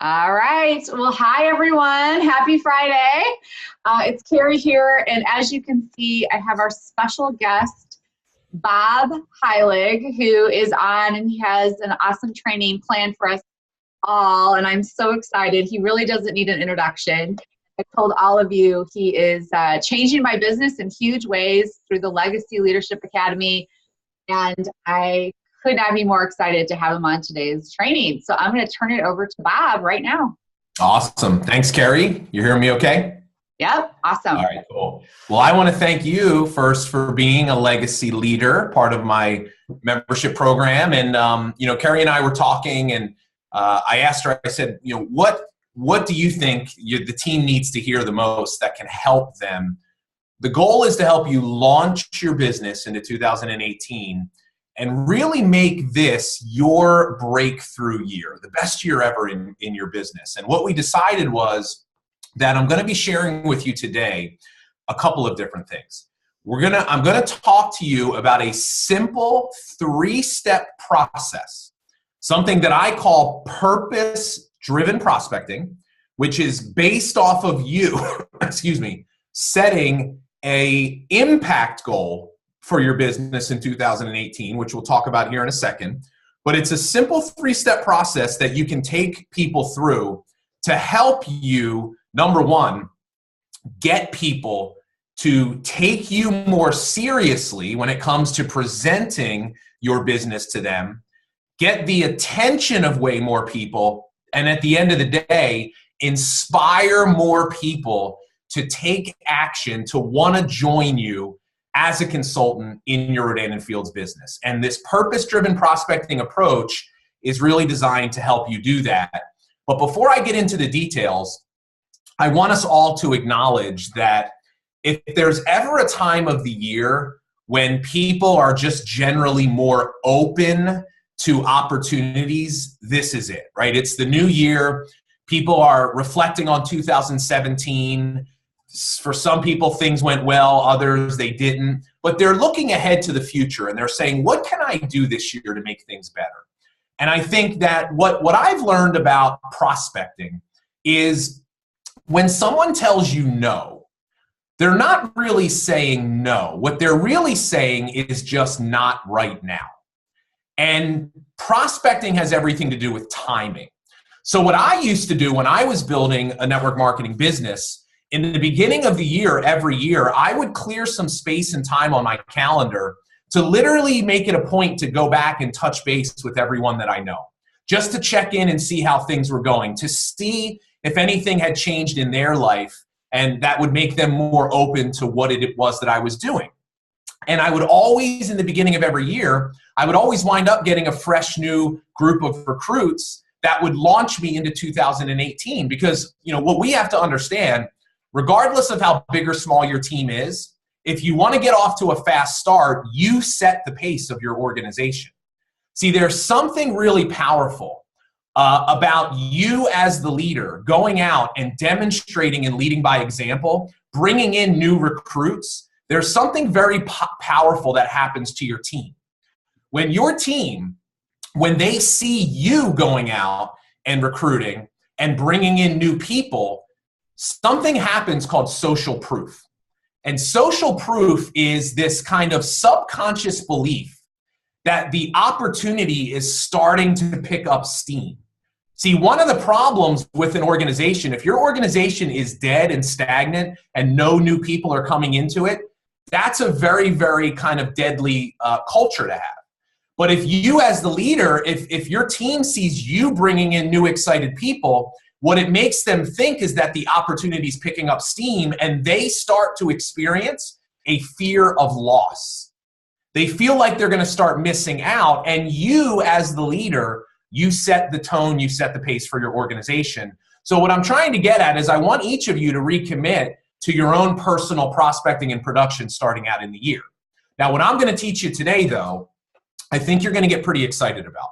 All right. Well, hi, everyone. Happy Friday. It's Carrie here. And as you can see, I have our special guest, Bob Heilig, who is on and he has an awesome training planned for us all. And I'm so excited. He really doesn't need an introduction. I told all of you he is changing my business in huge ways through the Legacy Leadership Academy. And I could not be more excited to have him on today's training. So I'm going to turn it over to Bob right now. Awesome. Thanks, Carrie. You hearing me okay? Yep. Awesome. All right, cool. Well, I want to thank you first for being a legacy leader, part of my membership program. And, Carrie and I were talking and I asked her, I said, what do you think the team needs to hear the most that can help them? The goal is to help you launch your business into 2018 and really make this your breakthrough year, the best year ever in your business. And what we decided was that I'm going to be sharing with you today a couple of different things. I'm going to talk to you about a simple 3-step process, something that I call purpose-driven prospecting, which is based off of you, setting an impact goal for your business in 2018, which we'll talk about here in a second. But it's a simple 3-step process that you can take people through to help you, number one, get people to take you more seriously when it comes to presenting your business to them, get the attention of way more people, and at the end of the day, inspire more people to take action, to want to join you as a consultant in your Rodan & Fields business. And this purpose-driven prospecting approach is really designed to help you do that. But before I get into the details, I want us all to acknowledge that if there's ever a time of the year when people are just generally more open to opportunities, this is it, right? It's the new year. People are reflecting on 2017. For some people, things went well, others they didn't. But they're looking ahead to the future and they're saying, what can I do this year to make things better? And I think that what I've learned about prospecting is when someone tells you no, they're not really saying no. What they're really saying is just not right now. And prospecting has everything to do with timing. So what I used to do when I was building a network marketing business, in the beginning of the year, every year, I would clear some space and time on my calendar to literally make it a point to go back and touch base with everyone that I know, just to check in and see how things were going, to see if anything had changed in their life, and that would make them more open to what it was that I was doing. And I would always, in the beginning of every year, I would always wind up getting a fresh new group of recruits that would launch me into 2018. Because, what we have to understand, regardless of how big or small your team is, if you want to get off to a fast start, you set the pace of your organization. See, there's something really powerful about you as the leader going out and demonstrating and leading by example, bringing in new recruits. There's something very powerful that happens to your team. When your team, when they see you going out and recruiting and bringing in new people, something happens called social proof. And social proof is this kind of subconscious belief that the opportunity is starting to pick up steam. See, one of the problems with an organization, if your organization is dead and stagnant and no new people are coming into it, that's a very, very kind of deadly culture to have. But if you as the leader, if your team sees you bringing in new excited people, what it makes them think is that the opportunity is picking up steam and they start to experience a fear of loss. They feel like they're going to start missing out, and you as the leader, you set the tone, you set the pace for your organization. So what I'm trying to get at is I want each of you to recommit to your own personal prospecting and production starting out in the year. Now, what I'm going to teach you today, though, I think you're going to get pretty excited about,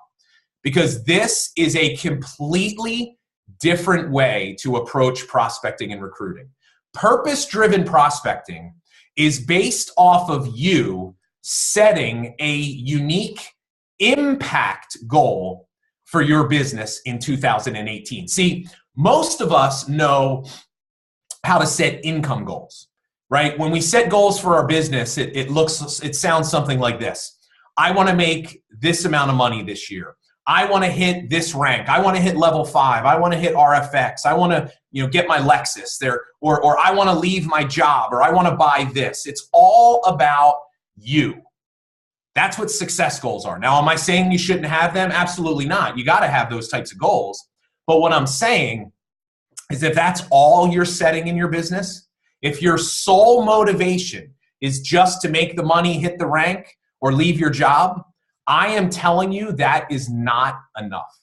because this is a completely different way to approach prospecting and recruiting. Purpose-driven prospecting is based off of you setting a unique impact goal for your business in 2018? See, most of us know how to set income goals, right? When we set goals for our business, it sounds something like this. I want to make this amount of money this year. I want to hit this rank. I want to hit level 5. I want to hit RFX. I want to, get my Lexus there, or I want to leave my job, or I want to buy this. It's all about you. That's what success goals are. Now, am I saying you shouldn't have them? Absolutely not. You got to have those types of goals. But what I'm saying is if that's all you're setting in your business, if your sole motivation is just to make the money, hit the rank, or leave your job, I am telling you that is not enough.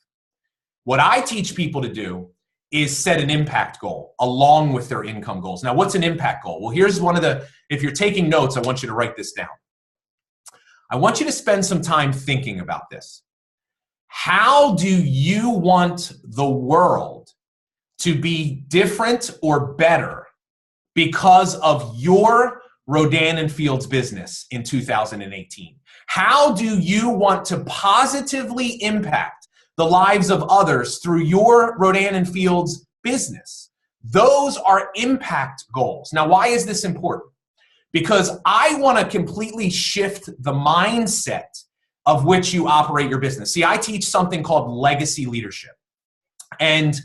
What I teach people to do is set an impact goal along with their income goals. Now, what's an impact goal? Well, here's if you're taking notes, I want you to write this down. I want you to spend some time thinking about this. How do you want the world to be different or better because of your Rodan and Fields business in 2018? How do you want to positively impact the lives of others through your Rodan and Fields business? Those are impact goals. Now, why is this important? Because I want to completely shift the mindset of which you operate your business. See, I teach something called legacy leadership. And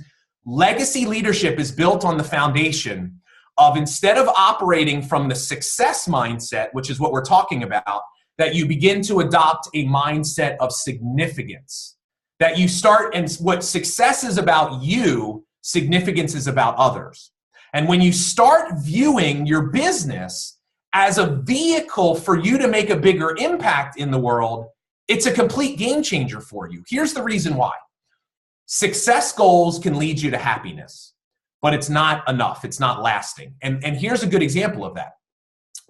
legacy leadership is built on the foundation of, instead of operating from the success mindset, which is what we're talking about, that you begin to adopt a mindset of significance. That you start, and what success is about you, significance is about others. And when you start viewing your business as a vehicle for you to make a bigger impact in the world, it's a complete game changer for you. Here's the reason why. Success goals can lead you to happiness, but it's not enough. It's not lasting. And here's a good example of that.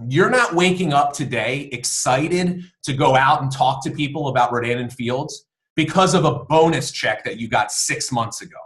You're not waking up today excited to go out and talk to people about Rodan and Fields because of a bonus check that you got 6 months ago.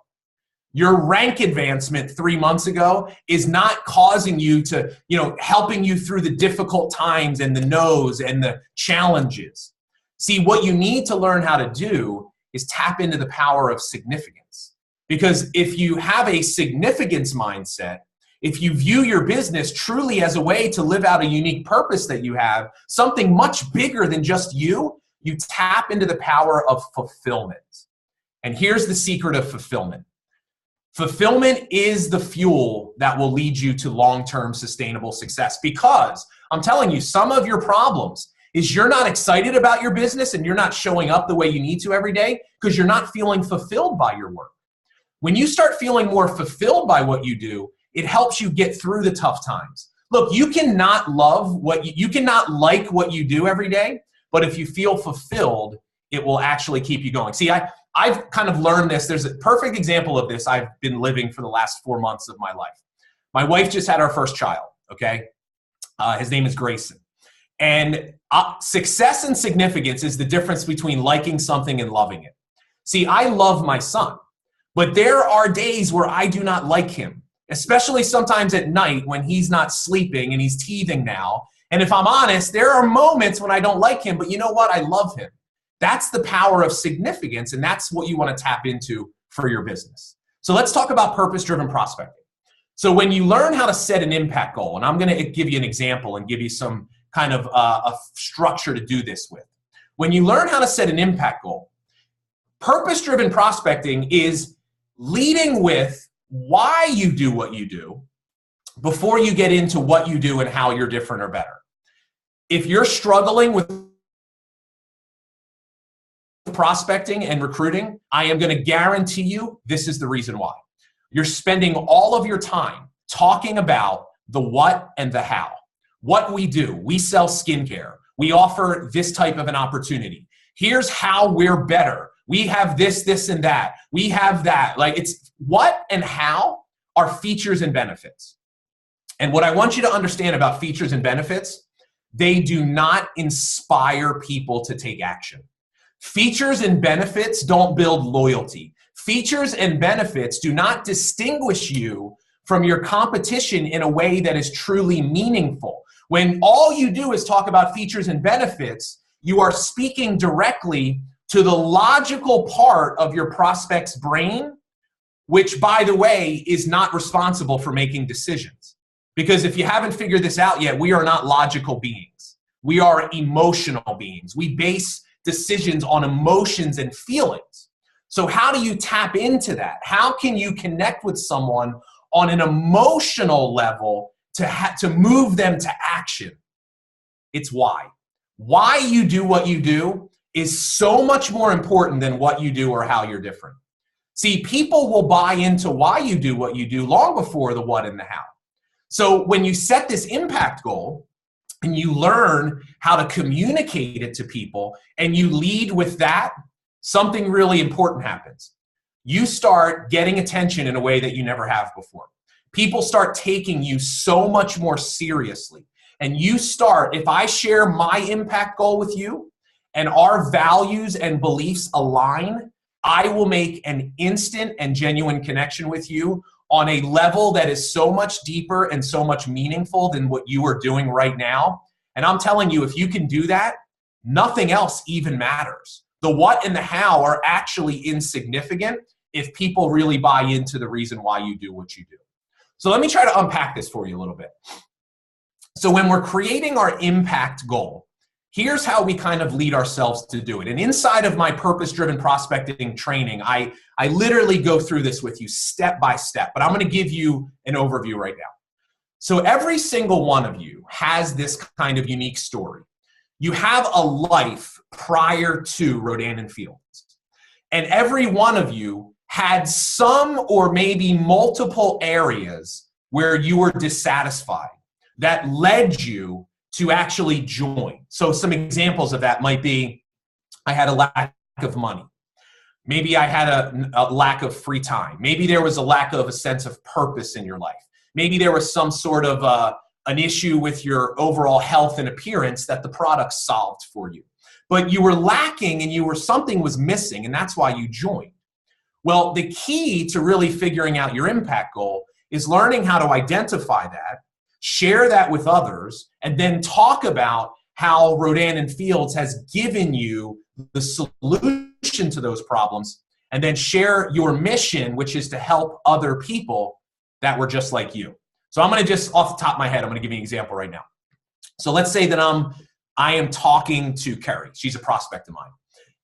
Your rank advancement 3 months ago is not causing you to, helping you through the difficult times and the no's and the challenges. See, what you need to learn how to do is tap into the power of significance. Because if you have a significance mindset, if you view your business truly as a way to live out a unique purpose that you have, something much bigger than just you tap into the power of fulfillment. And here's the secret of fulfillment. Fulfillment is the fuel that will lead you to long-term sustainable success. Because I'm telling you, some of your problems is you're not excited about your business and you're not showing up the way you need to every day because you're not feeling fulfilled by your work. When you start feeling more fulfilled by what you do, it helps you get through the tough times. Look, you cannot you cannot like what you do every day, but if you feel fulfilled, it will actually keep you going. See, I've kind of learned this. There's a perfect example of this I've been living for the last 4 months of my life. My wife just had our first child, okay? His name is Grayson. And success and significance is the difference between liking something and loving it. See, I love my son, but there are days where I do not like him, especially sometimes at night when he's not sleeping and he's teething now. And if I'm honest, there are moments when I don't like him, but you know what? I love him. That's the power of significance, and that's what you want to tap into for your business. So let's talk about purpose-driven prospecting. So when you learn how to set an impact goal, and I'm going to give you an example and give you some kind of a structure to do this with. When you learn how to set an impact goal, purpose-driven prospecting is leading with why you do what you do before you get into what you do and how you're different or better. If you're struggling with prospecting and recruiting, I am going to guarantee you this is the reason why. You're spending all of your time talking about the what and the how. What we do, we sell skincare. We offer this type of an opportunity. Here's how we're better. We have this, this, and that. We have that. Like, it's what and how are features and benefits. And what I want you to understand about features and benefits, they do not inspire people to take action. Features and benefits don't build loyalty. Features and benefits do not distinguish you from your competition in a way that is truly meaningful. When all you do is talk about features and benefits, you are speaking directly to the logical part of your prospect's brain, which, by the way, is not responsible for making decisions. Because if you haven't figured this out yet, we are not logical beings. We are emotional beings. We base decisions on emotions and feelings. So how do you tap into that? How can you connect with someone on an emotional level to move them to action? It's why. Why you do what you do is so much more important than what you do or how you're different. See, people will buy into why you do what you do long before the what and the how. So when you set this impact goal and you learn how to communicate it to people and you lead with that, something really important happens. You start getting attention in a way that you never have before. People start taking you so much more seriously. And you start, if I share my impact goal with you and our values and beliefs align, I will make an instant and genuine connection with you on a level that is so much deeper and so much meaningful than what you are doing right now. And I'm telling you, if you can do that, nothing else even matters. The what and the how are actually insignificant if people really buy into the reason why you do what you do. So let me try to unpack this for you a little bit. So when we're creating our impact goal, here's how we kind of lead ourselves to do it. And inside of my purpose-driven prospecting training, I literally go through this with you step by step, but I'm going to give you an overview right now. So every single one of you has this kind of unique story. You have a life prior to Rodan and Fields. And every one of you had some or maybe multiple areas where you were dissatisfied that led you to actually join. So some examples of that might be, I had a lack of money. Maybe I had a lack of free time. Maybe there was a lack of a sense of purpose in your life. Maybe there was some sort of an issue with your overall health and appearance that the product solved for you. But you were lacking and something was missing, and that's why you joined. Well, the key to really figuring out your impact goal is learning how to identify that, share that with others, and then talk about how Rodan and Fields has given you the solution to those problems, and then share your mission, which is to help other people that were just like you. So I'm going to just, off the top of my head, I'm going to give you an example right now. So let's say that I am talking to Carrie. She's a prospect of mine.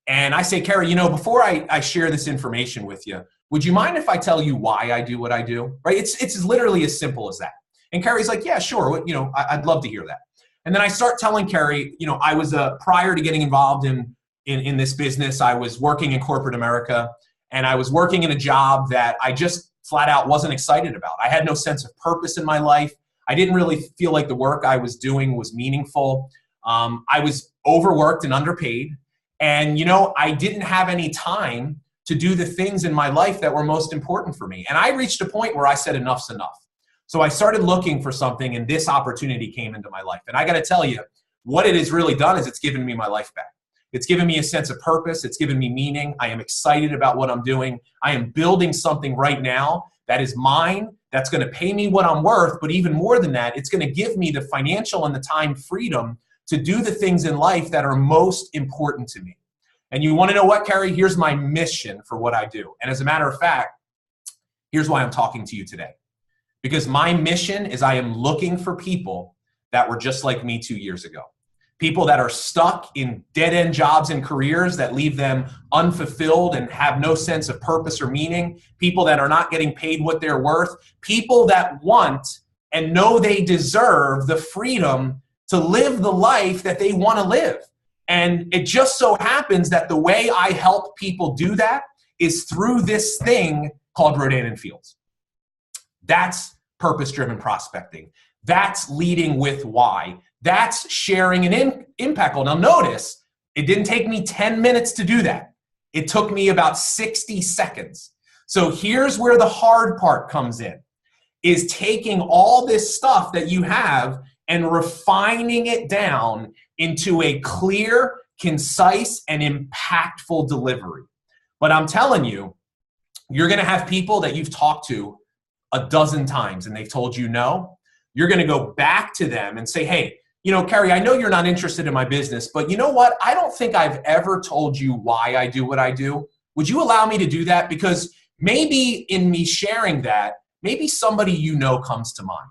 And I say, Carrie, before I share this information with you, would you mind if I tell you why I do what I do? Right? It's literally as simple as that. And Carrie's like, yeah, sure. I'd love to hear that. And then I start telling Carrie, I was prior to getting involved in this business, I was working in corporate America, and I was working in a job that I just flat out wasn't excited about. I had no sense of purpose in my life. I didn't really feel like the work I was doing was meaningful. I was overworked and underpaid. And, I didn't have any time to do the things in my life that were most important for me. And I reached a point where I said, enough's enough. So I started looking for something, and this opportunity came into my life. And I got to tell you, what it has really done is it's given me my life back. It's given me a sense of purpose. It's given me meaning. I am excited about what I'm doing. I am building something right now that is mine, that's going to pay me what I'm worth. But even more than that, it's going to give me the financial and the time freedom to do the things in life that are most important to me. And you want to know what, Carrie? Here's my mission for what I do. And as a matter of fact, here's why I'm talking to you today. Because my mission is I am looking for people that were just like me 2 years ago. People that are stuck in dead-end jobs and careers that leave them unfulfilled and have no sense of purpose or meaning. People that are not getting paid what they're worth. People that want and know they deserve the freedom to live the life that they want to live. And it just so happens that the way I help people do that is through this thing called Rodan and Fields. That's purpose-driven prospecting. That's leading with why. That's sharing an impact goal. Now notice, it didn't take me 10 minutes to do that. It took me about 60 seconds. So here's where the hard part comes in, is taking all this stuff that you have and refining it down into a clear, concise, and impactful delivery. But I'm telling you, you're going to have people that you've talked to a dozen times and they've told you no. You're going to go back to them and say, hey, Carrie, I know you're not interested in my business, but you know what? I don't think I've ever told you why I do what I do. Would you allow me to do that? Because maybe in me sharing that, maybe somebody comes to mind.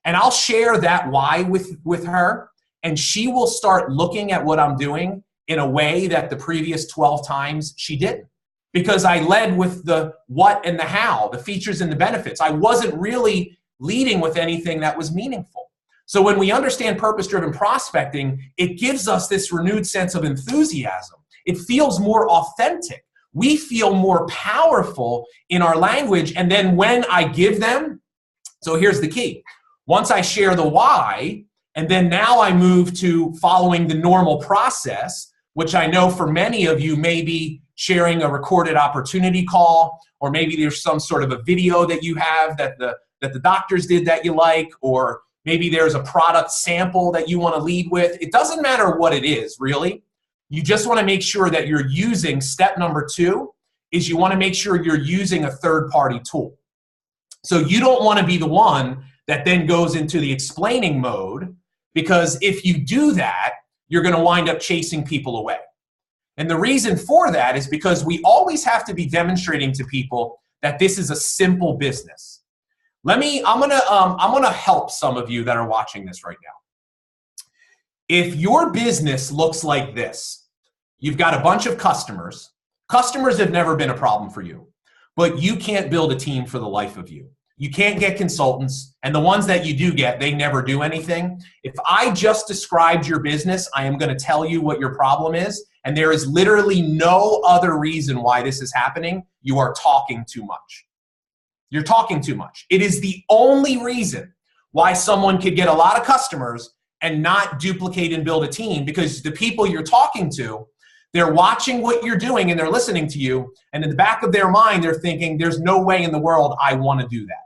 And I'll share that why with her, and she will start looking at what I'm doing in a way that the previous 12 times she didn't. Because I led with the what and the how, the features and the benefits. I wasn't really leading with anything that was meaningful. So when we understand purpose-driven prospecting, it gives us this renewed sense of enthusiasm. It feels more authentic. We feel more powerful in our language. And then when I give them, so here's the key. Once I share the why, and then now I move to following the normal process, which I know for many of you may be sharing a recorded opportunity call, or maybe there's some sort of a video that you have that the doctors did that you like, or maybe there's a product sample that you want to lead with. It doesn't matter what it is, really. You just want to make sure that you're using, step number 2 is you want to make sure you're using a third-party tool. So you don't want to be the one that then goes into the explaining mode, because if you do that, you're going to wind up chasing people away. And the reason for that is because we always have to be demonstrating to people that this is a simple business. I'm gonna help some of you that are watching this right now. If your business looks like this, you've got a bunch of customers. Customers have never been a problem for you, but you can't build a team for the life of you. You can't get consultants, and the ones that you do get, they never do anything. If I just described your business, I am going to tell you what your problem is, and there is literally no other reason why this is happening. You are talking too much. You're talking too much. It is the only reason why someone could get a lot of customers and not duplicate and build a team, because the people you're talking to, they're watching what you're doing and they're listening to you, and in the back of their mind, they're thinking, there's no way in the world I want to do that.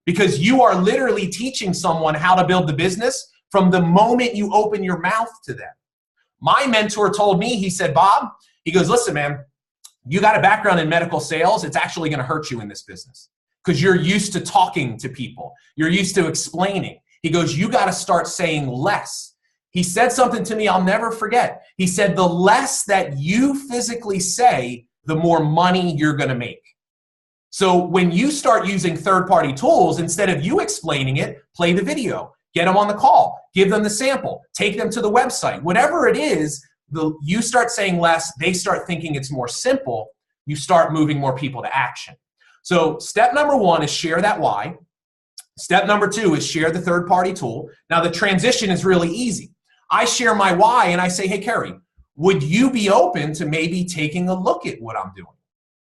Because you are literally teaching someone how to build the business from the moment you open your mouth to them. My mentor told me, he said, Bob, he goes, listen, man, you got a background in medical sales. It's actually going to hurt you in this business because you're used to talking to people. You're used to explaining. He goes, you got to start saying less. He said something to me I'll never forget. He said, the less that you physically say, the more money you're going to make. So when you start using third-party tools, instead of you explaining it, play the video, get them on the call, give them the sample, take them to the website. Whatever it is, you start saying less, they start thinking it's more simple, you start moving more people to action. So step number 1 is share that why. Step number 2 is share the third-party tool. Now the transition is really easy. I share my why and I say, hey, Carrie, would you be open to maybe taking a look at what I'm doing?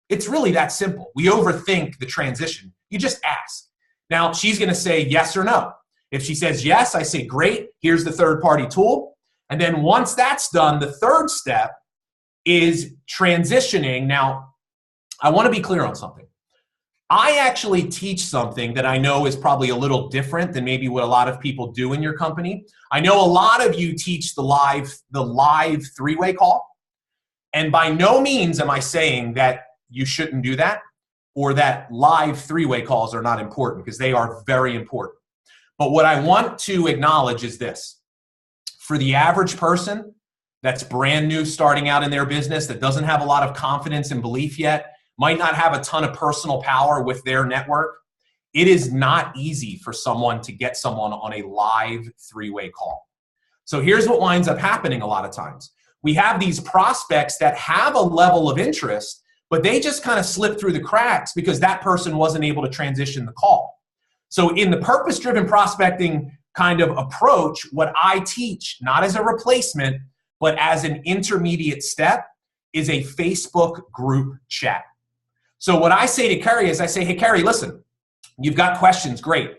It's really that simple. We overthink the transition. You just ask. Now, she's going to say yes or no. If she says yes, I say, great, here's the third-party tool. And then once that's done, the third step is transitioning. Now, I want to be clear on something. I actually teach something that I know is probably a little different than maybe what a lot of people do in your company. I know a lot of you teach the live three-way call. And by no means am I saying that you shouldn't do that or that live three-way calls are not important, because they are very important. But what I want to acknowledge is this. For the average person that's brand new starting out in their business, that doesn't have a lot of confidence and belief yet, might not have a ton of personal power with their network, it is not easy for someone to get someone on a live three-way call. So here's what winds up happening a lot of times. We have these prospects that have a level of interest, but they just kind of slip through the cracks because that person wasn't able to transition the call. So in the purpose-driven prospecting kind of approach, what I teach, not as a replacement, but as an intermediate step, is a Facebook group chat. So what I say to Carrie is I say, hey, Carrie, listen, you've got questions, great.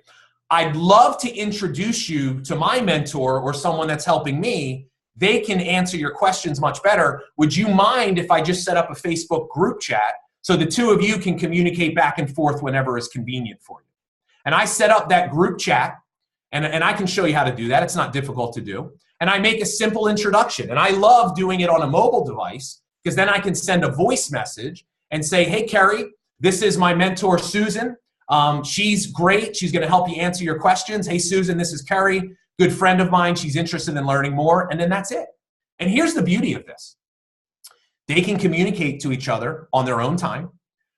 I'd love to introduce you to my mentor or someone that's helping me. They can answer your questions much better. Would you mind if I just set up a Facebook group chat so the two of you can communicate back and forth whenever is convenient for you? And I set up that group chat, and I can show you how to do that. It's not difficult to do. And I make a simple introduction. And I love doing it on a mobile device because then I can send a voice message and say, hey, Carrie, this is my mentor, Susan. She's great. She's going to help you answer your questions. Hey, Susan, this is Carrie. good friend of mine. She's interested in learning more. And then that's it. And here's the beauty of this. They can communicate to each other on their own time,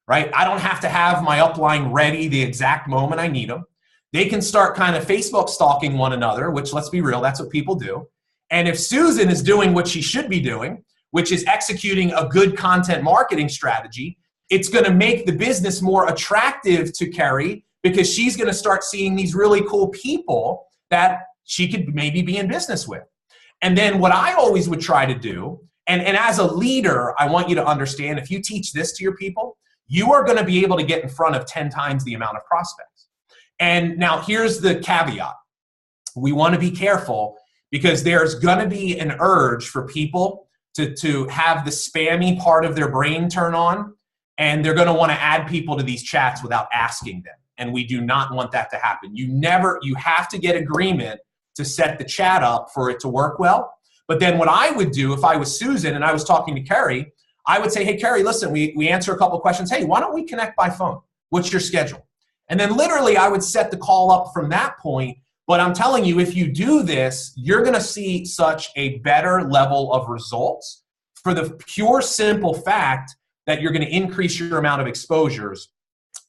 right? I don't have to have my upline ready the exact moment I need them. They can start kind of Facebook stalking one another, which, let's be real, that's what people do. And if Susan is doing what she should be doing, which is executing a good content marketing strategy, it's going to make the business more attractive to Carrie because she's going to start seeing these really cool people that she could maybe be in business with. And then what I always would try to do, and as a leader, I want you to understand, if you teach this to your people, you are going to be able to get in front of 10 times the amount of prospects. And now here's the caveat. We want to be careful because there's going to be an urge for people to have the spammy part of their brain turn on, and they're going to want to add people to these chats without asking them. And we do not want that to happen. You have to get agreement to set the chat up for it to work well. But then what I would do if I was Susan and I was talking to Carrie, I would say, hey, Carrie, listen, we answer a couple of questions. Hey, why don't we connect by phone? What's your schedule? And then literally I would set the call up from that point. But I'm telling you, if you do this, you're going to see such a better level of results for the pure, simple fact that you're going to increase your amount of exposures.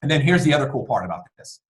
And then here's the other cool part about this.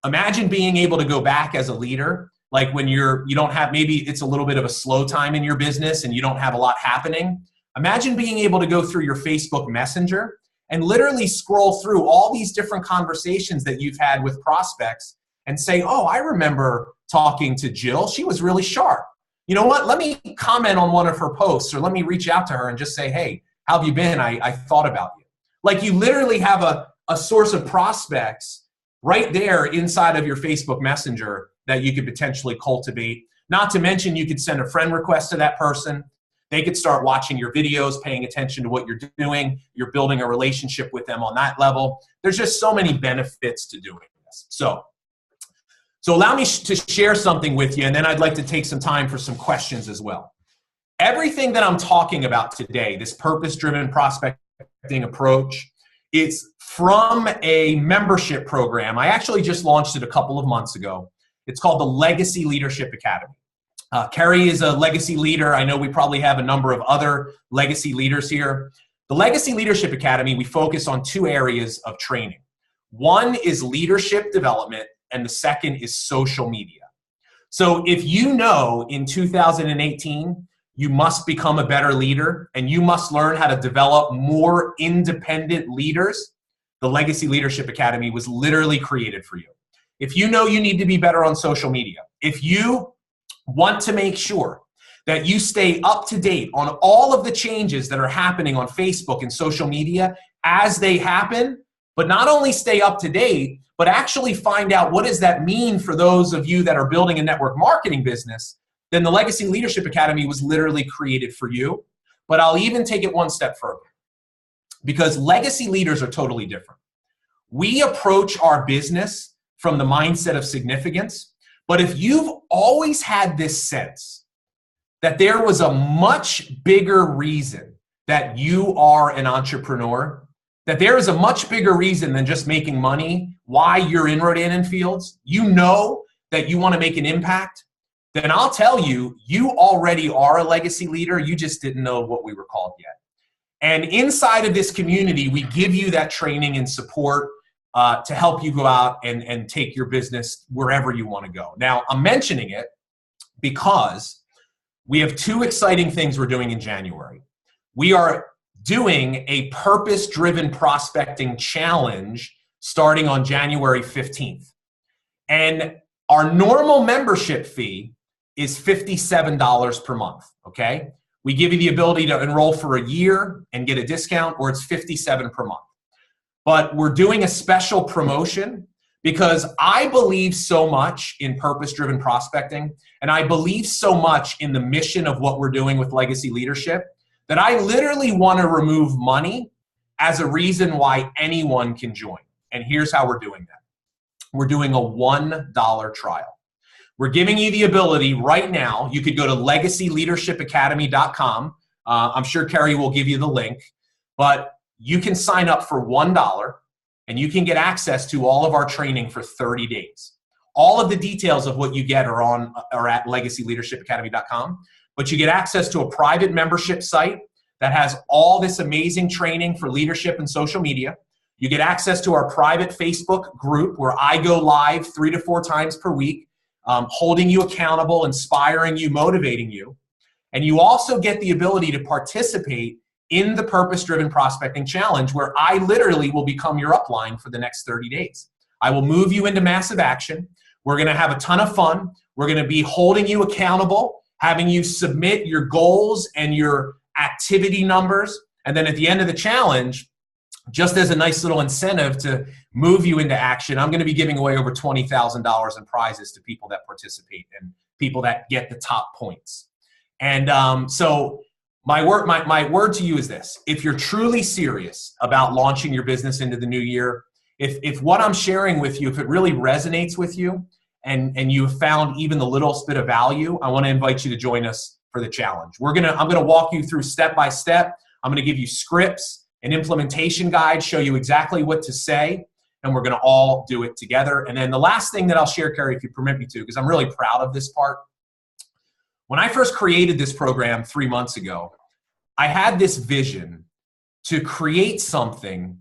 Imagine being able to go back as a leader, like when you don't have, maybe it's a little bit of a slow time in your business and you don't have a lot happening. Imagine being able to go through your Facebook Messenger and literally scroll through all these different conversations that you've had with prospects and say, oh, I remember talking to Jill. She was really sharp. You know what? Let me comment on one of her posts, or let me reach out to her and just say, hey, how have you been? I thought about you. Like, you literally have a source of prospects right there inside of your Facebook Messenger that you could potentially cultivate. Not to mention, you could send a friend request to that person. They could start watching your videos, paying attention to what you're doing. You're building a relationship with them on that level. There's just so many benefits to doing this. So allow me to share something with you, and then I'd like to take some time for some questions as well. Everything that I'm talking about today, this purpose-driven prospecting approach, is from a membership program. I actually just launched it a couple of months ago. It's called the Legacy Leadership Academy. Carrie is a legacy leader. I know we probably have a number of other legacy leaders here. The Legacy Leadership Academy, we focus on two areas of training. One is leadership development, and the second is social media. So if you know in 2018, you must become a better leader and you must learn how to develop more independent leaders, the Legacy Leadership Academy was literally created for you. If you know you need to be better on social media, if you want to make sure that you stay up to date on all of the changes that are happening on Facebook and social media as they happen, but not only stay up to date, but actually find out what does that mean for those of you that are building a network marketing business, then the Legacy Leadership Academy was literally created for you. But I'll even take it one step further, because legacy leaders are totally different. We approach our business from the mindset of significance, but if you've always had this sense that there was a much bigger reason that you are an entrepreneur, that there is a much bigger reason than just making money, why you're in Rodan & Fields, you know that you want to make an impact, then I'll tell you, you already are a legacy leader. You just didn't know what we were called yet. And inside of this community, we give you that training and support to help you go out and take your business wherever you want to go. Now, I'm mentioning it because we have two exciting things we're doing in January. We are doing a purpose-driven prospecting challenge starting on January 15th. And our normal membership fee is $57 per month, okay? We give you the ability to enroll for a year and get a discount, or it's $57 per month. But we're doing a special promotion because I believe so much in purpose-driven prospecting, and I believe so much in the mission of what we're doing with Legacy Leadership that I literally want to remove money as a reason why anyone can join. And here's how we're doing that. We're doing a $1 trial. We're giving you the ability right now. You could go to legacyleadershipacademy.com. I'm sure Carrie will give you the link, but you can sign up for $1 and you can get access to all of our training for 30 days. All of the details of what you get are at legacyleadershipacademy.com. But you get access to a private membership site that has all this amazing training for leadership and social media. You get access to our private Facebook group where I go live 3 to 4 times per week, holding you accountable, inspiring you, motivating you. And you also get the ability to participate in the Purpose-Driven Prospecting Challenge, where I literally will become your upline for the next 30 days. I will move you into massive action. We're going to have a ton of fun. We're going to be holding you accountable, having you submit your goals and your activity numbers. And then at the end of the challenge, just as a nice little incentive to move you into action, I'm going to be giving away over $20,000 in prizes to people that participate and people that get the top points. And so my word to you is this: if you're truly serious about launching your business into the new year, if what I'm sharing with you, if it really resonates with you and you have found even the little bit of value, I want to invite you to join us for the challenge. I'm going to walk you through step by step. I'm going to give you scripts, an implementation guide, show you exactly what to say, and we're going to all do it together. And then the last thing that I'll share, Carrie, if you permit me to, because I'm really proud of this part. When I first created this program 3 months ago, I had this vision to create something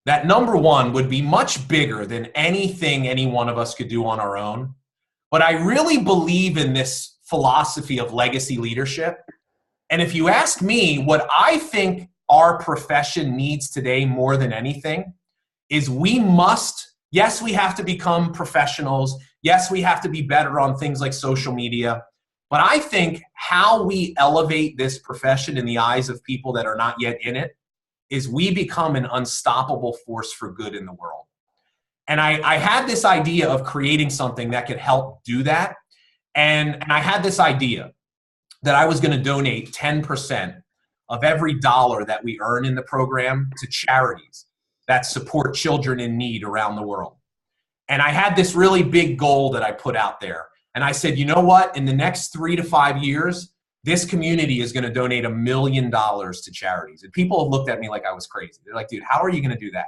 that, number one, would be much bigger than anything any one of us could do on our own. But I really believe in this philosophy of legacy leadership. And if you ask me, what I think our profession needs today more than anything is yes, we have to become professionals. Yes, we have to be better on things like social media. But I think how we elevate this profession in the eyes of people that are not yet in it is we become an unstoppable force for good in the world. And I had this idea of creating something that could help do that. And I had this idea that I was going to donate 10% of every dollar that we earn in the program to charities that support children in need around the world. And I had this really big goal that I put out there. And I said, you know what? In the next 3 to 5 years, this community is going to donate $1 million to charities. And people have looked at me like I was crazy. They're like, dude, how are you going to do that?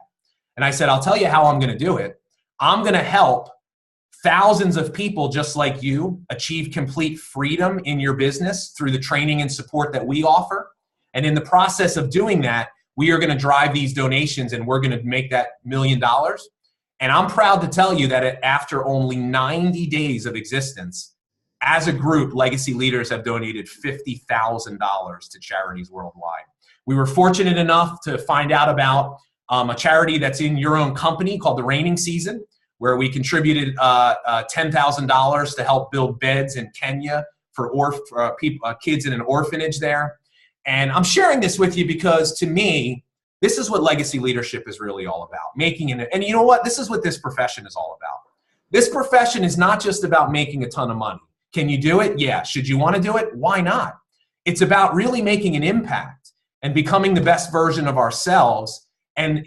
And I said, I'll tell you how I'm going to do it. I'm going to help thousands of people just like you achieve complete freedom in your business through the training and support that we offer. And in the process of doing that, we are going to drive these donations and we're going to make that $1 million. And I'm proud to tell you that after only 90 days of existence, as a group, Legacy Leaders have donated $50,000 to charities worldwide. We were fortunate enough to find out about a charity that's in your own company called The Raining Season, where we contributed $10,000 to help build beds in Kenya for kids in an orphanage there. And I'm sharing this with you because, to me, this is what legacy leadership is really all about. And you know what? This is what this profession is all about. This profession is not just about making a ton of money. Can you do it? Yeah. Should you want to do it? Why not? It's about really making an impact and becoming the best version of ourselves and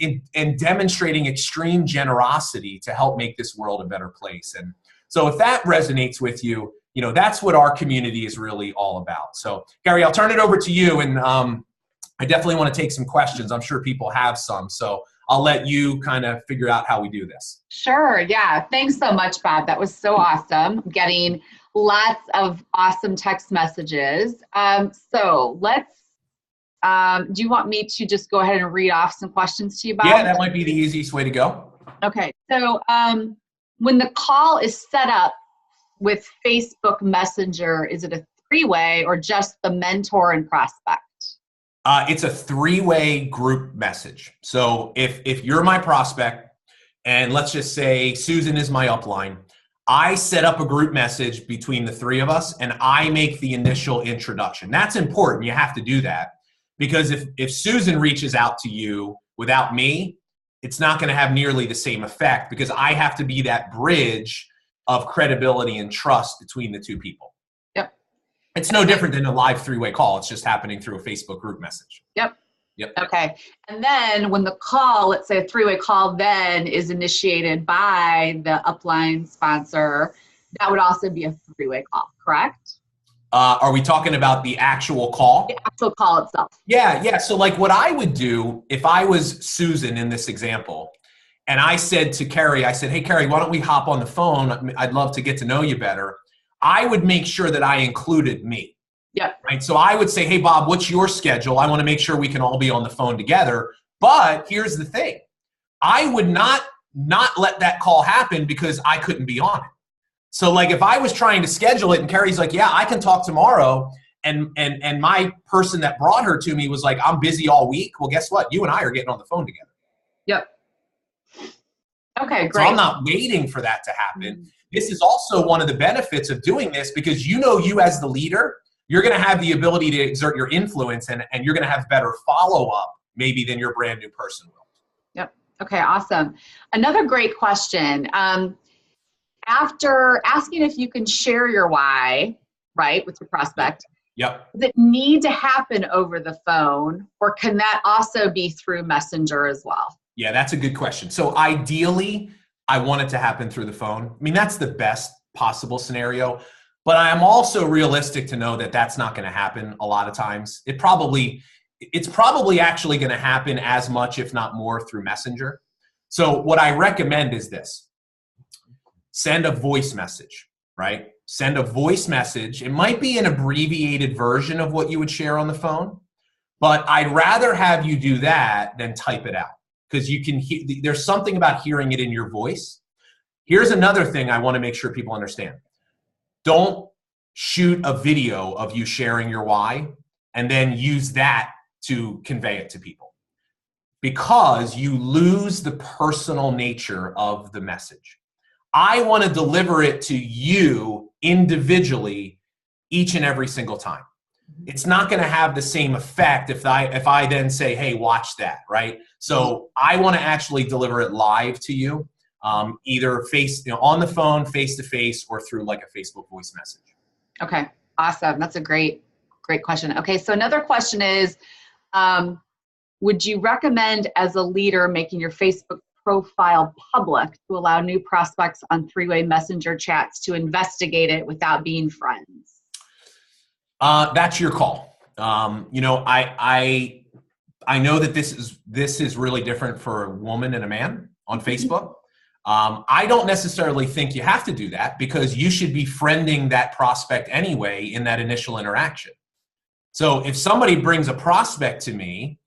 demonstrating extreme generosity to help make this world a better place. And so if that resonates with you, that's what our community is really all about. So, Gary, I'll turn it over to you. And I definitely want to take some questions. I'm sure people have some. So I'll let you kind of figure out how we do this. Sure. Yeah. Thanks so much, Bob. That was so awesome. Getting lots of awesome text messages. So let's, do you want me to just go ahead and read off some questions to you, Bob? Yeah, that might be the easiest way to go. Okay. So when the call is set up with Facebook Messenger, is it a 3-way or just the mentor and prospect? It's a 3-way group message. So if you're my prospect, and let's just say Susan is my upline, I set up a group message between the 3 of us, and I make the initial introduction. That's important. You have to do that, because if Susan reaches out to you without me, it's not going to have nearly the same effect, because I have to be that bridge of credibility and trust between the 2 people. Yep. It's no different than a live 3-way call. It's just happening through a Facebook group message. Yep. Okay. And then when the call, let's say a 3-way call, then is initiated by the upline sponsor, that would also be a 3-way call, correct? Are we talking about the actual call? The actual call itself. Yeah. So like what I would do if I was Susan in this example and I said to Carrie, I said, hey, Carrie, why don't we hop on the phone? I'd love to get to know you better. I would make sure that I included me. Yep. Right. So I would say, hey, Bob, what's your schedule? I want to make sure we can all be on the phone together. But here's the thing. I would not let that call happen because I couldn't be on it. So like if I was trying to schedule it and Carrie's like, yeah, I can talk tomorrow. And my person that brought her to me was like, I'm busy all week. Well, guess what? You and I are getting on the phone together. Yep. Okay, great. So I'm not waiting for that to happen. This is also one of the benefits of doing this because you as the leader, you're going to have the ability to exert your influence and you're going to have better follow-up maybe than your brand new person will. Yep. Okay, awesome. Another great question. After asking if you can share your why, right, with your prospect, yep. Does it need to happen over the phone or can that also be through Messenger as well? Yeah, that's a good question. So ideally, I want it to happen through the phone. I mean, that's the best possible scenario, but I'm also realistic to know that that's not going to happen a lot of times. It's probably actually going to happen as much, if not more, through Messenger. So what I recommend is this. Send a voice message, right? Send a voice message. It might be an abbreviated version of what you would share on the phone, but I'd rather have you do that than type it out. Because you can hear, there's something about hearing it in your voice. Here's another thing I want to make sure people understand. Don't shoot a video of you sharing your why and then use that to convey it to people. Because you lose the personal nature of the message. I want to deliver it to you individually each and every single time. It's not going to have the same effect if I then say, hey, watch that, right? So I want to actually deliver it live to you, either on the phone, face-to-face, or through like a Facebook voice message. Okay, awesome. That's a great question. Okay, so another question is, would you recommend as a leader making your Facebook profile public to allow new prospects on three-way messenger chats to investigate it without being friends? That's your call. I know that this is really different for a woman and a man on Facebook. I don't necessarily think you have to do that because you should be friending that prospect anyway in that initial interaction. So if somebody brings a prospect to me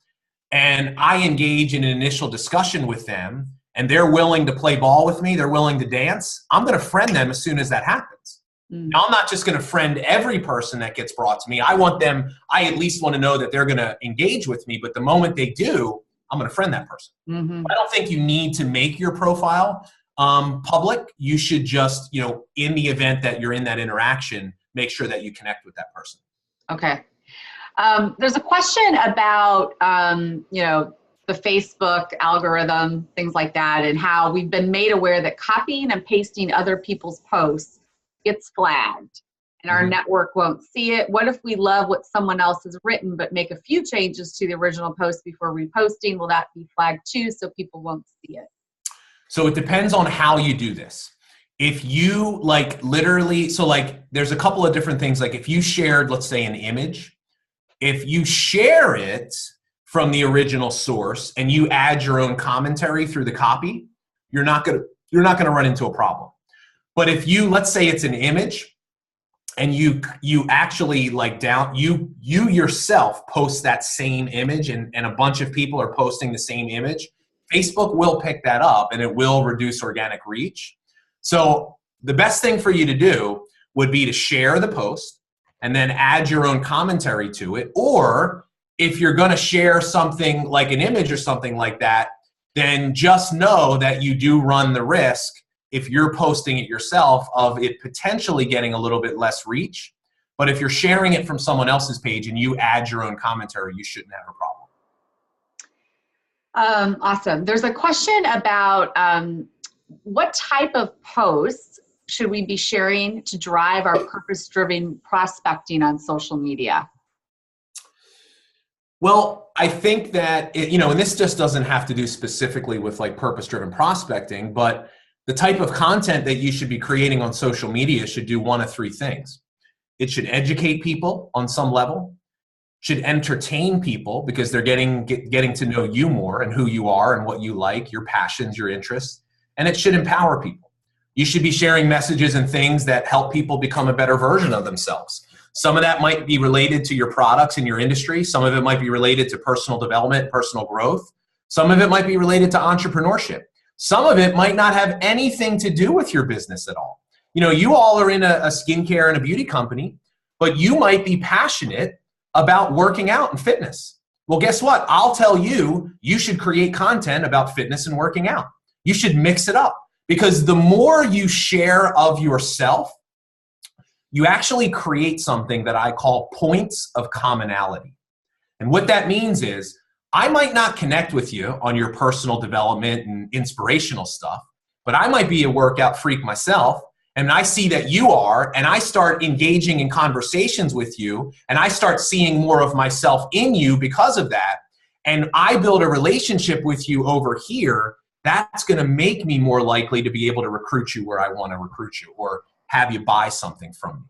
and I engage in an initial discussion with them and they're willing to play ball with me, they're willing to dance, I'm going to friend them as soon as that happens. Now, I'm not just going to friend every person that gets brought to me. I at least want to know that they're going to engage with me. But the moment they do, I'm going to friend that person. I don't think you need to make your profile public. You should just, in the event that you're in that interaction, make sure that you connect with that person. Okay. There's a question about, the Facebook algorithm, things like that, and how we've been made aware that copying and pasting other people's posts gets flagged and our network won't see it. What if we love what someone else has written but make a few changes to the original post before reposting? Will that be flagged too so people won't see it? So it depends on how you do this. If you there's a couple of different things. Like if you shared, let's say, an image, if you share it from the original source and you add your own commentary through the copy, you're not going to run into a problem. But if let's say it's an image and you actually you yourself post that same image and a bunch of people are posting the same image, Facebook will pick that up and it will reduce organic reach. So the best thing for you to do would be to share the post and then add your own commentary to it. Or if you're going to share something like an image or something like that, then just know that you do run the risk, if you're posting it yourself, of it potentially getting a little bit less reach. But if you're sharing it from someone else's page and you add your own commentary, you shouldn't have a problem. Awesome. There's a question about what type of posts should we be sharing to drive our purpose-driven prospecting on social media? Well, I think that, and this just doesn't have to do specifically with like purpose-driven prospecting, but the type of content that you should be creating on social media should do one of three things. It should educate people on some level. should entertain people because they're getting to know you more and who you are and what you like, your passions, your interests. And it should empower people. You should be sharing messages and things that help people become a better version of themselves. Some of that might be related to your products and your industry. Some of it might be related to personal development, personal growth. Some of it might be related to entrepreneurship. Some of it might not have anything to do with your business at all. You know, you all are in a skincare and a beauty company, but you might be passionate about working out and fitness. Well, guess what? I'll tell you, you should create content about fitness and working out. You should mix it up, because the more you share of yourself, you actually create something that I call points of commonality. And what that means is, I might not connect with you on your personal development and inspirational stuff, but I might be a workout freak myself, and I see that you are, and I start engaging in conversations with you, and I start seeing more of myself in you because of that, and I build a relationship with you over here. That's going to make me more likely to be able to recruit you where I want to recruit you, or have you buy something from me.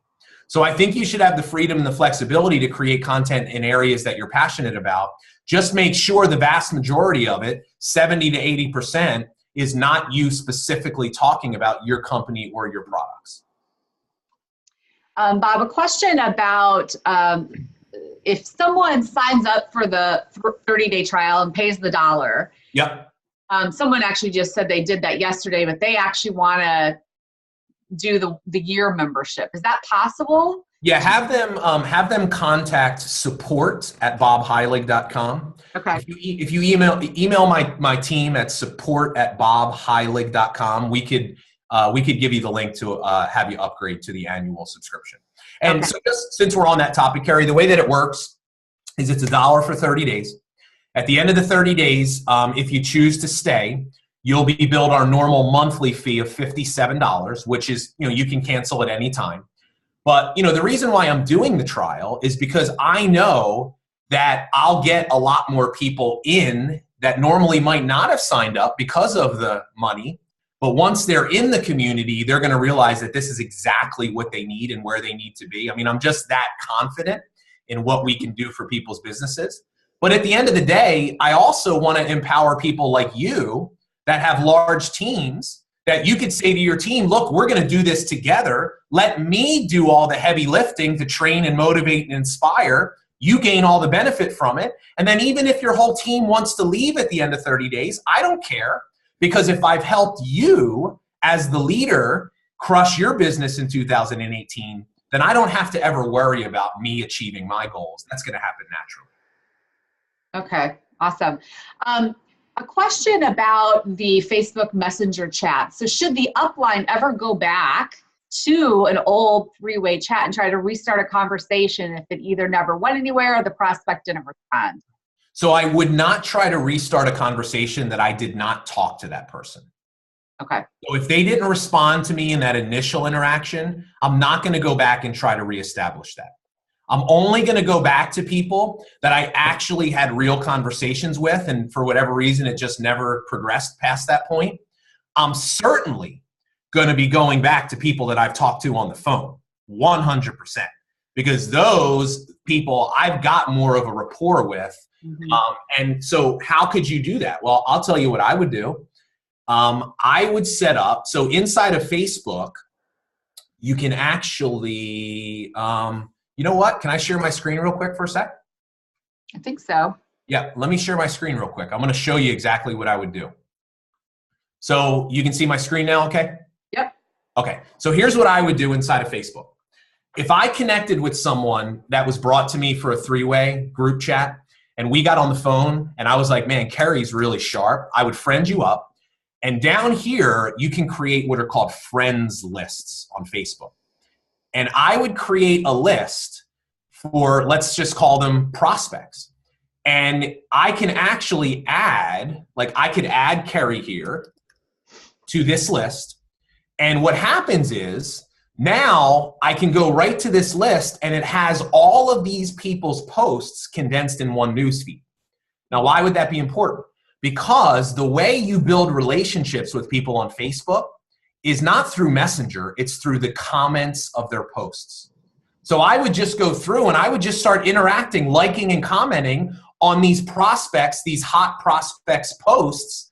So I think you should have the freedom and the flexibility to create content in areas that you're passionate about. Just make sure the vast majority of it, 70 to 80%, is not you specifically talking about your company or your products. Bob, a question about if someone signs up for the 30-day trial and pays the $1. Yep. Someone actually just said they did that yesterday, but they actually want to do the year membership. Is that possible? Yeah, have them contact support@bobheilig.com. Okay. If you email my team at support@bobheilig.com, we could give you the link to have you upgrade to the annual subscription. And okay. So just since we're on that topic, Carrie, the way that it works is it's $1 for 30 days. At the end of the 30 days, if you choose to stay, you'll be billed our normal monthly fee of $57, which is, you can cancel at any time. But, the reason why I'm doing the trial is because I know that I'll get a lot more people in that normally might not have signed up because of the money. But once they're in the community, they're going to realize that this is exactly what they need and where they need to be. I mean, I'm just that confident in what we can do for people's businesses. But at the end of the day, I also want to empower people like you that have large teams, that you could say to your team, look, we're going to do this together. Let me do all the heavy lifting to train and motivate and inspire. You gain all the benefit from it. And then even if your whole team wants to leave at the end of 30 days, I don't care. Because if I've helped you as the leader crush your business in 2018, then I don't have to ever worry about me achieving my goals. That's going to happen naturally. Okay, awesome. A question about the Facebook Messenger chat. So should the upline ever go back to an old three-way chat and try to restart a conversation if it either never went anywhere or the prospect didn't respond? So I would not try to restart a conversation that I did not talk to that person. Okay. So if they didn't respond to me in that initial interaction, I'm not going to go back and try to reestablish that. I'm only going to go back to people that I actually had real conversations with, and for whatever reason, it just never progressed past that point. I'm certainly going to be going back to people that I've talked to on the phone, 100%, because those people I've got more of a rapport with. Mm-hmm. And so how could you do that? Well, I'll tell you what I would do. I would set up, so inside of Facebook, you can actually, you know what? Can I share my screen real quick for a sec? I think so. Yeah, let me share my screen real quick. I'm going to show you exactly what I would do. So you can see my screen now, okay? Yep. Okay, so here's what I would do inside of Facebook. If I connected with someone that was brought to me for a three-way group chat, and we got on the phone, and I was like, man, Carrie's really sharp, I would friend you up. And down here, you can create what are called friends lists on Facebook. And I would create a list for, let's just call them prospects. And I can actually add, like I could add Carrie here to this list. And what happens is now I can go right to this list and it has all of these people's posts condensed in one newsfeed. Now, why would that be important? Because the way you build relationships with people on Facebook is not through Messenger, it's through the comments of their posts. So I would just go through and I would just start interacting, liking and commenting on these prospects, these hot prospects posts.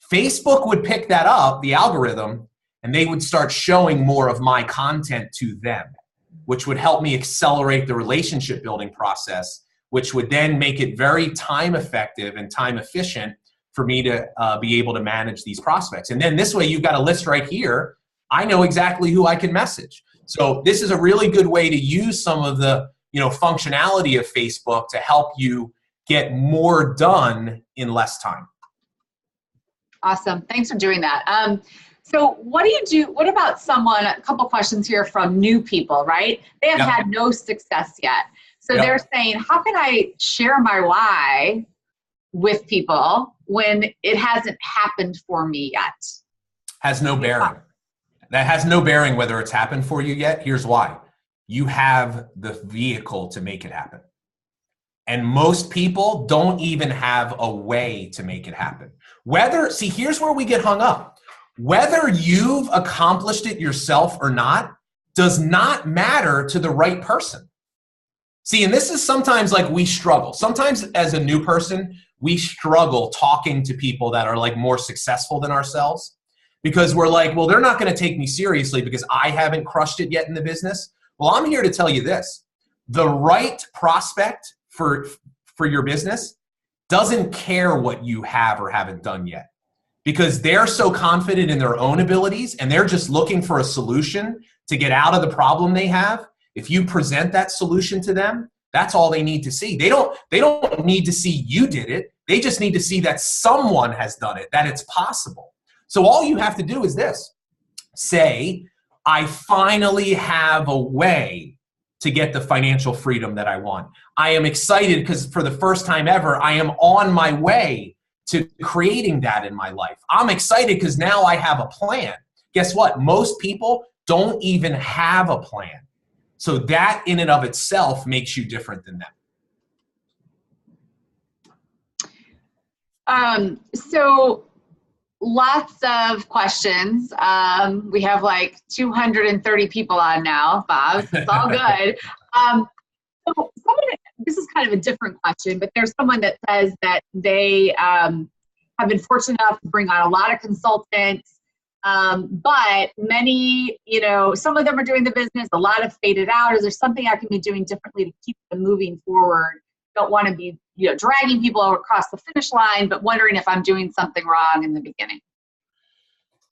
Facebook would pick that up, the algorithm, and they would start showing more of my content to them, which would help me accelerate the relationship building process, which would then make it very time effective and time efficient for me to be able to manage these prospects. And then this way, you've got a list right here. I know exactly who I can message. So this is a really good way to use some of the functionality of Facebook to help you get more done in less time. Awesome. Thanks for doing that. So what do you do? What about someone, a couple questions here from new people, right? They have had no success yet. So they're saying, how can I share my why with people when it hasn't happened for me yet? Has no bearing. That has no bearing whether it's happened for you yet. Here's why. You have the vehicle to make it happen. And most people don't even have a way to make it happen. Here's where we get hung up. Whether you've accomplished it yourself or not does not matter to the right person. See, and this is sometimes like we struggle. Sometimes as a new person, we struggle talking to people that are like more successful than ourselves because we're like, well, they're not going to take me seriously because I haven't crushed it yet in the business. Well, I'm here to tell you this. The right prospect for your business doesn't care what you have or haven't done yet because they're so confident in their own abilities and they're just looking for a solution to get out of the problem they have. If you present that solution to them, that's all they need to see. They don't need to see you did it. They just need to see that someone has done it, that it's possible. So all you have to do is this. Say, I finally have a way to get the financial freedom that I want. I am excited because for the first time ever, I am on my way to creating that in my life. I'm excited because now I have a plan. Guess what? Most people don't even have a plan. So that in and of itself makes you different than them. So lots of questions. We have like 230 people on now, Bob. It's all good. So this is kind of a different question, but there's someone that says that they have been fortunate enough to bring on a lot of consultants. But many, some of them are doing the business, a lot have faded out. Is there something I can be doing differently to keep them moving forward? Don't want to be, dragging people across the finish line, but wondering if I'm doing something wrong in the beginning.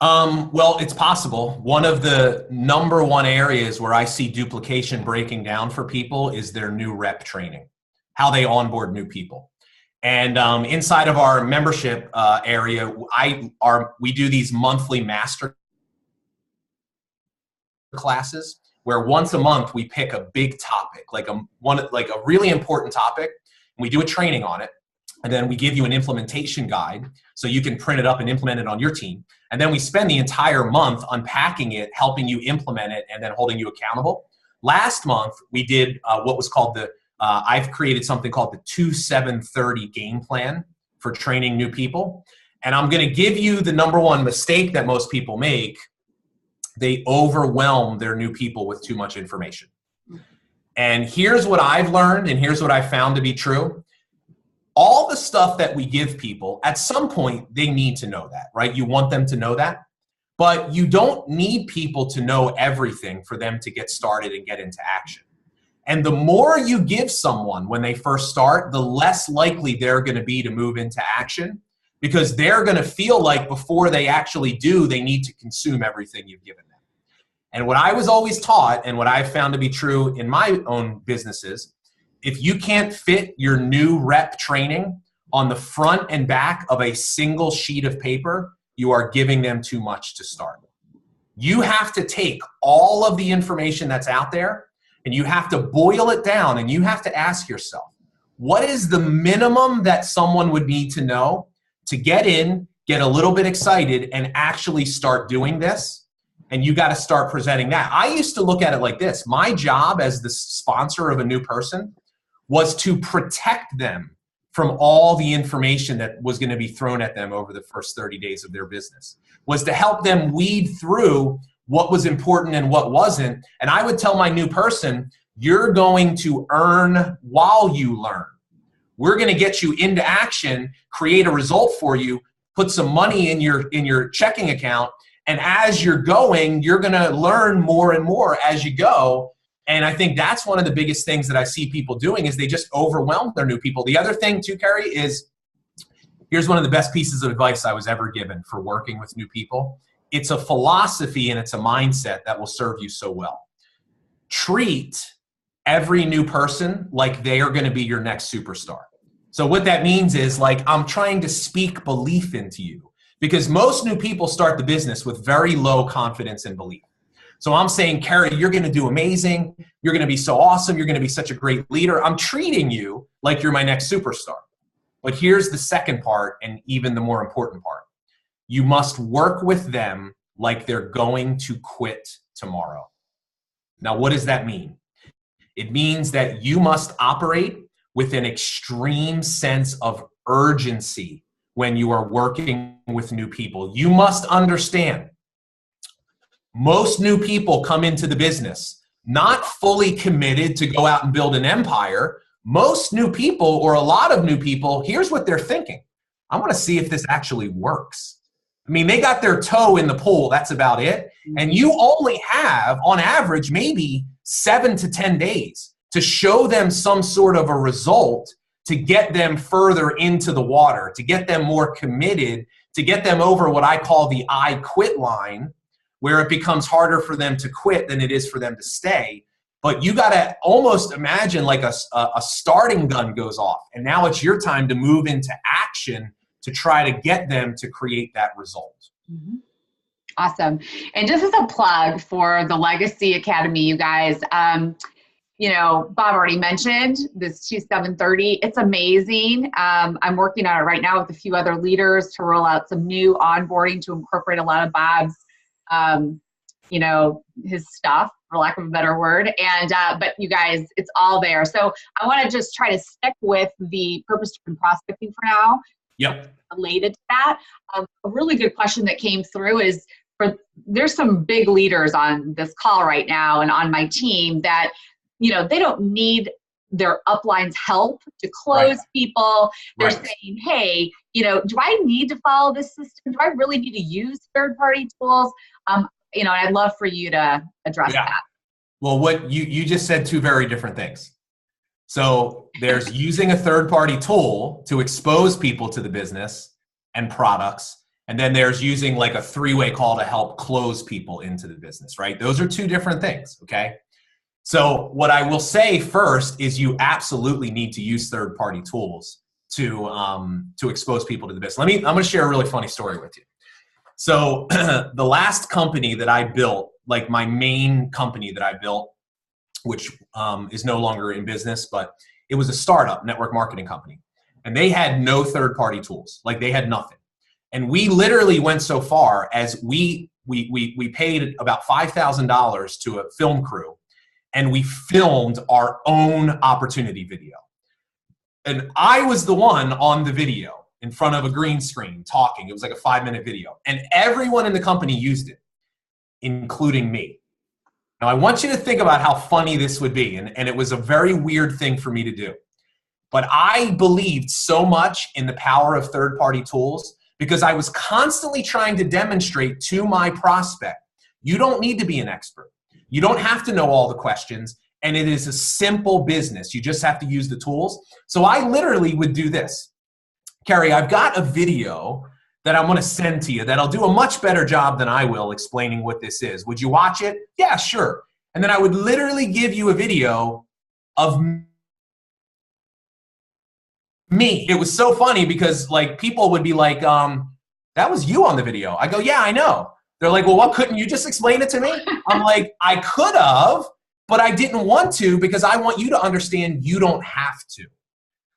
Well, it's possible. One of the number one areas where I see duplication breaking down for people is their new rep training, how they onboard new people. And inside of our membership area, we do these monthly master classes where once a month we pick a big topic, like a really important topic, and we do a training on it. And then we give you an implementation guide so you can print it up and implement it on your team. And then we spend the entire month unpacking it, helping you implement it, and then holding you accountable. Last month, we did what was called I've created something called the 2-7-30 game plan for training new people. And I'm going to give you the number one mistake that most people make. They overwhelm their new people with too much information. And here's what I've learned, and here's what I found to be true. All the stuff that we give people, at some point, they need to know that, right? You want them to know that. But you don't need people to know everything for them to get started and get into action. And the more you give someone when they first start, the less likely they're going to be to move into action because they're going to feel like before they actually do, they need to consume everything you've given them. And what I was always taught and what I've found to be true in my own businesses, if you can't fit your new rep training on the front and back of a single sheet of paper, you are giving them too much to start. You have to take all of the information that's out there and you have to boil it down and you have to ask yourself, what is the minimum that someone would need to know to get in, get a little bit excited, and actually start doing this? And you got to start presenting that. I used to look at it like this. My job as the sponsor of a new person was to protect them from all the information that was going to be thrown at them over the first 30 days of their business, was to help them weed through what was important and what wasn't. And I would tell my new person, You're going to earn while you learn. We're going to get you into action, create a result for you, put some money in your checking account, and as you're going, you're going to learn more and more as you go. And I think that's one of the biggest things that I see people doing is they just overwhelm their new people. The other thing too, Carrie, is here's one of the best pieces of advice I was ever given for working with new people. It's a philosophy and it's a mindset that will serve you so well. Treat every new person like they are going to be your next superstar. So what that means is like, I'm trying to speak belief into you because most new people start the business with very low confidence and belief. So I'm saying, Carrie, you're going to do amazing. You're going to be so awesome. You're going to be such a great leader. I'm treating you like you're my next superstar. But here's the second part and even the more important part. You must work with them like they're going to quit tomorrow. Now, what does that mean? It means that you must operate with an extreme sense of urgency when you are working with new people. You must understand, most new people come into the business not fully committed to go out and build an empire. Most new people, or a lot of new people, here's what they're thinking. I want to see if this actually works. I mean, they got their toe in the pool, that's about it. And you only have, on average, maybe 7 to 10 days to show them some sort of a result to get them further into the water, to get them more committed, to get them over what I call the I quit line, where it becomes harder for them to quit than it is for them to stay. But you got to almost imagine like a starting gun goes off, and now it's your time to move into action to try to get them to create that result. Mm-hmm. Awesome. And just as a plug for the Legacy Academy, you guys, you know, Bob already mentioned this 2730. It's amazing. I'm working on it right now with a few other leaders to roll out some new onboarding to incorporate a lot of Bob's, you know, his stuff, for lack of a better word. And, but you guys, it's all there. So I want to just try to stick with the purpose-driven prospecting for now. Yep. Related to that, a really good question that came through is, there's some big leaders on this call right now and on my team that, you know, they don't need their upline's help to close people. They're saying, hey, you know, do I need to follow this system? Do I really need to use third-party tools? You know, I'd love for you to address that. Well, what you just said two very different things. So there's using a third-party tool to expose people to the business and products. And then there's using like a three-way call to help close people into the business, right? Those are two different things, okay? So what I will say first is you absolutely need to use third-party tools to expose people to the business. I'm going to share a really funny story with you. So the last company that I built, like my main company that I built, which is no longer in business, but it was a startup network marketing company. And they had no third-party tools. Like they had nothing. And we literally went so far as we paid about $5,000 to a film crew, and we filmed our own opportunity video. And I was the one on the video in front of a green screen talking. It was like a 5-minute video. And everyone in the company used it, including me. Now, I want you to think about how funny this would be. And it was a very weird thing for me to do. But I believed so much in the power of third-party tools because I was constantly trying to demonstrate to my prospect, you don't need to be an expert. You don't have to know all the questions. And it is a simple business. You just have to use the tools. So I literally would do this. Carrie, I've got a video that I'm going to send to you that'll do a much better job than I will explaining what this is. Would you watch it? Yeah, sure. And then I would literally give you a video of me. It was so funny because like people would be like, that was you on the video. I go, yeah, I know. They're like, well, what, couldn't you just explain it to me? I'm like, I could have, but I didn't want to because I want you to understand you don't have to.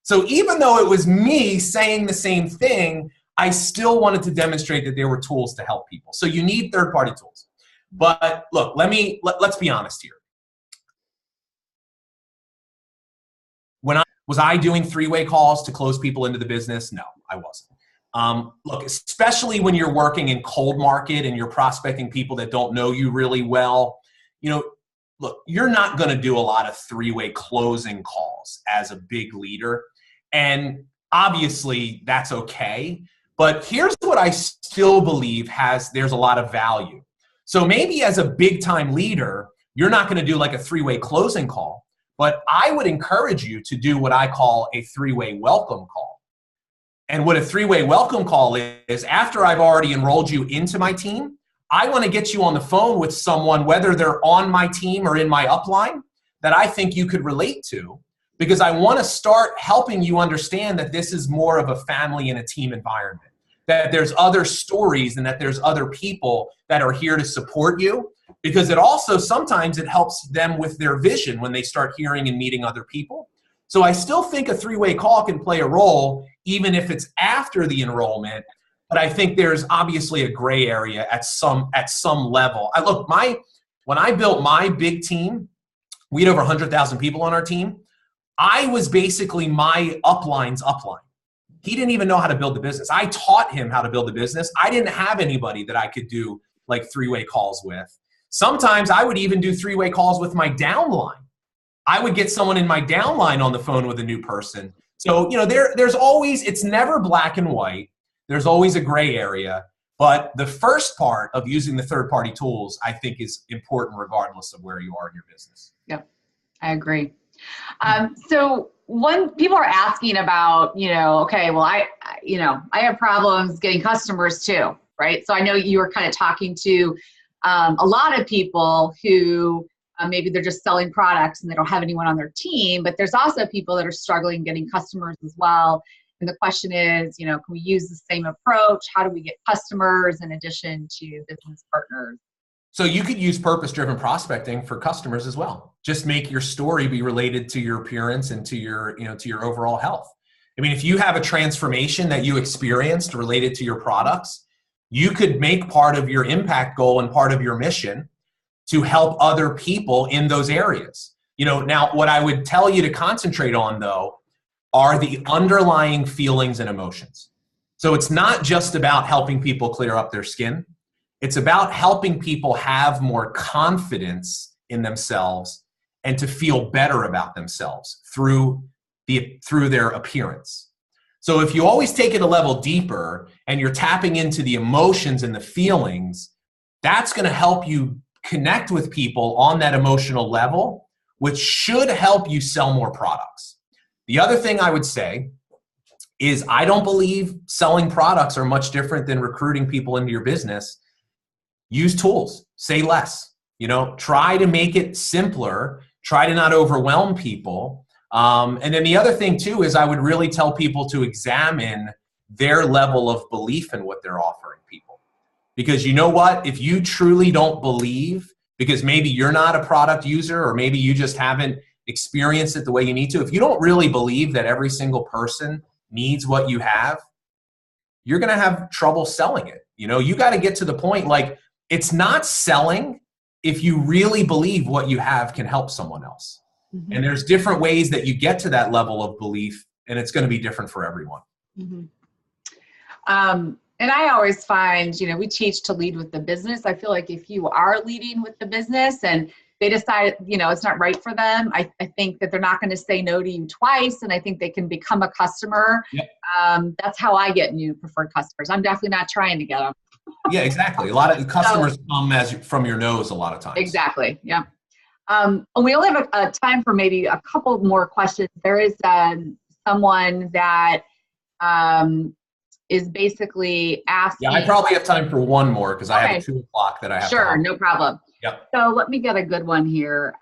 So even though it was me saying the same thing, I still wanted to demonstrate that there were tools to help people. So you need third-party tools. But look, let's be honest here. Was I doing three-way calls to close people into the business? No, I wasn't. Look, especially when you're working in cold market and you're prospecting people that don't know you really well, you know, look, you're not going to do a lot of three-way closing calls as a big leader. And obviously that's okay. But here's what I still believe there's a lot of value. So maybe as a big time leader, you're not going to do like a three-way closing call, but I would encourage you to do what I call a three-way welcome call. And what a three-way welcome call is, after I've already enrolled you into my team, I want to get you on the phone with someone, whether they're on my team or in my upline, that I think you could relate to, because I want to start helping you understand that this is more of a family and a team environment, that there's other stories and that there's other people that are here to support you, because it also sometimes it helps them with their vision when they start hearing and meeting other people. So I still think a three-way call can play a role, even if it's after the enrollment. But I think there's obviously a gray area at some level. When I built my big team, we had over 100,000 people on our team. I was basically my upline's upline. He didn't even know how to build the business. I taught him how to build the business. I didn't have anybody that I could do like three-way calls with. Sometimes I would even do three-way calls with my downline. I would get someone in my downline on the phone with a new person. So, there's always, it's never black and white. There's always a gray area. But the first part of using the third-party tools, I think, is important regardless of where you are in your business. Yep, I agree. So when people are asking about, okay, well, I have problems getting customers too, right? So I know you were kind of talking to a lot of people who maybe they're just selling products and they don't have anyone on their team, but there's also people that are struggling getting customers as well. And the question is, can we use the same approach? How do we get customers in addition to business partners? So you could use purpose-driven prospecting for customers as well. Just make your story be related to your appearance and to your overall health. I mean, if you have a transformation that you experienced related to your products, you could make part of your impact goal and part of your mission to help other people in those areas. Now what I would tell you to concentrate on, though, are the underlying feelings and emotions. So it's not just about helping people clear up their skin. It's about helping people have more confidence in themselves and to feel better about themselves through their appearance. So if you always take it a level deeper and you're tapping into the emotions and the feelings, that's going to help you connect with people on that emotional level, which should help you sell more products. The other thing I would say is I don't believe selling products are much different than recruiting people into your business. Use tools, say less, try to make it simpler, try to not overwhelm people. And then the other thing too is I would really tell people to examine their level of belief in what they're offering people. Because you know what, if you truly don't believe, because maybe you're not a product user or maybe you just haven't experienced it the way you need to, if you don't really believe that every single person needs what you have, you're going to have trouble selling it. You got to get to the point, like, it's not selling if you really believe what you have can help someone else. Mm-hmm. And there's different ways that you get to that level of belief, and it's going to be different for everyone. Mm-hmm. And I always find, we teach to lead with the business. I feel like if you are leading with the business and they decide, it's not right for them, I think that they're not going to say no to you twice. And I think they can become a customer. Yep. That's how I get new preferred customers. I'm definitely not trying to get them. Yeah, exactly. A lot of customers come from your nose a lot of times. Exactly. Yeah. And we only have a time for maybe a couple more questions. There is someone that is basically asking. Yeah, I probably have time for one more because I have a 2 o'clock that I have. Sure, no problem. Yep. So let me get a good one here.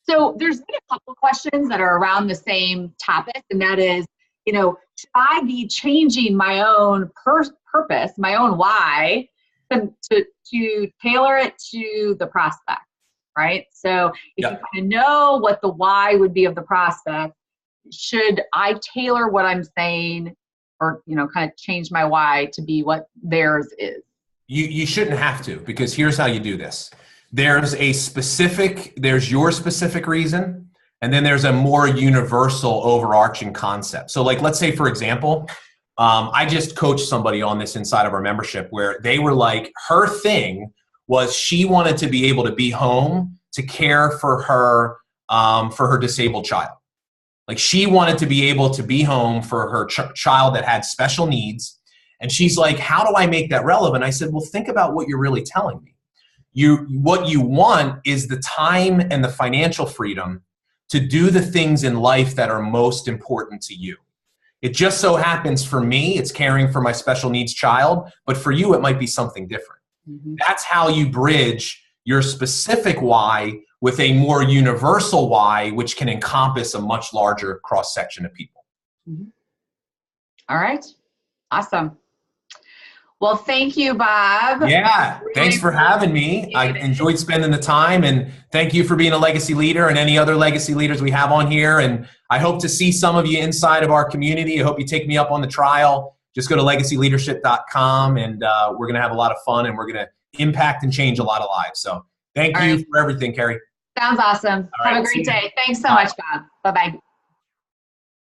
So there's been a couple questions that are around the same topic, and that is, should I be changing my own purpose, my own why, to tailor it to the prospect, right? So if you kind of know what the why would be of the prospect, should I tailor what I'm saying or, kind of change my why to be what theirs is? You shouldn't have to, because here's how you do this. There's your specific reason, and then there's a more universal overarching concept. So like, let's say, for example, I just coached somebody on this inside of our membership where they were like, her thing was she wanted to be able to be home to care for her disabled child. Like, she wanted to be able to be home for her child that had special needs. And she's like, how do I make that relevant? I said, well, think about what you're really telling me. What you want is the time and the financial freedom to do the things in life that are most important to you. It just so happens for me, it's caring for my special needs child, but for you, it might be something different. Mm-hmm. That's how you bridge your specific why with a more universal why, which can encompass a much larger cross-section of people. Mm-hmm. All right. Awesome. Well, thank you, Bob. Yeah, thanks for having me. I enjoyed spending the time, and thank you for being a legacy leader and any other legacy leaders we have on here. And I hope to see some of you inside of our community. I hope you take me up on the trial. Just go to legacyleadership.com, and we're going to have a lot of fun, and we're going to impact and change a lot of lives. So thank you for everything, Carrie. Sounds awesome. Have a great day. Thanks so much, Bob. Bye-bye.